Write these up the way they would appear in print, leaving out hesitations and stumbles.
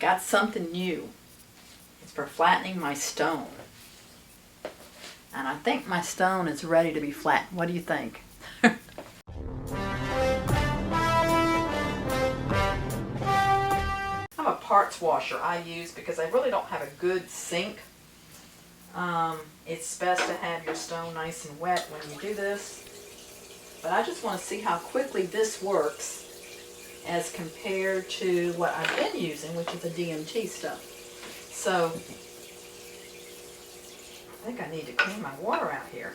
got something new. It's for flattening my stone. And I think my stone is ready to be flattened. What do you think? I have a parts washer I use because I really don't have a good sink. It's best to have your stone nice and wet when you do this. But I just want to see how quickly this works as compared to what I've been using, which is the DMT stuff. So I think I need to clean my water out here.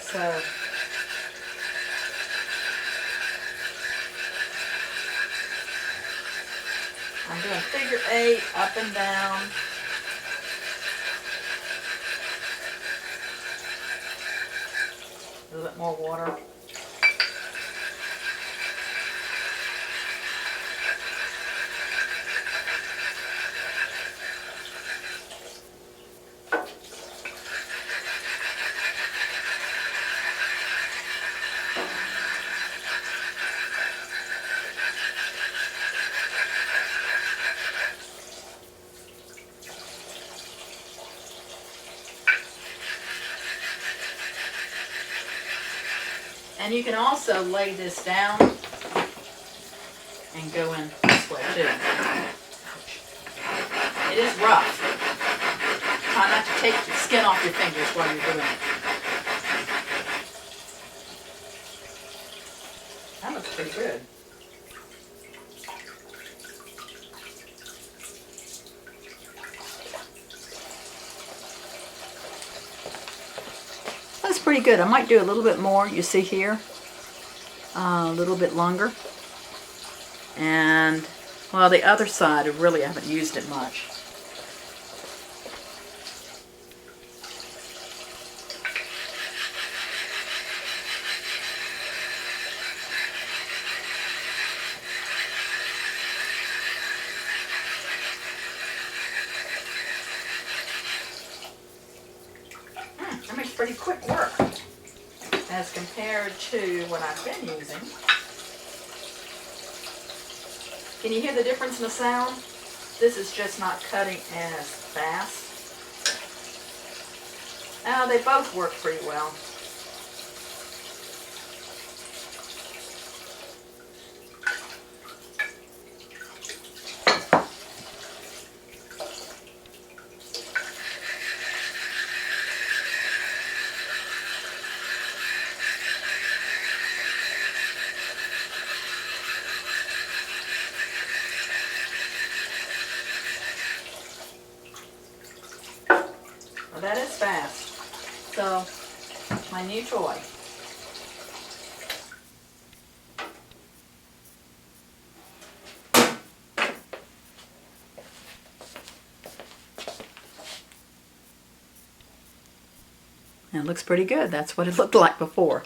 So I'm doing figure 8 up and down. A little bit more water. And you can also lay this down and go in this way too. It is rough. Try not to take the skin off your fingers while you're doing it. That looks pretty good. That's pretty good. I might do a little bit more, you see here, a little bit longer. And, well, the other side, I really haven't used it much. That makes pretty quick work as compared to what I've been using. Can you hear the difference in the sound? This is just not cutting as fast. They both work pretty well. Well, that is fast. So, my new toy. And it looks pretty good. That's what it looked like before.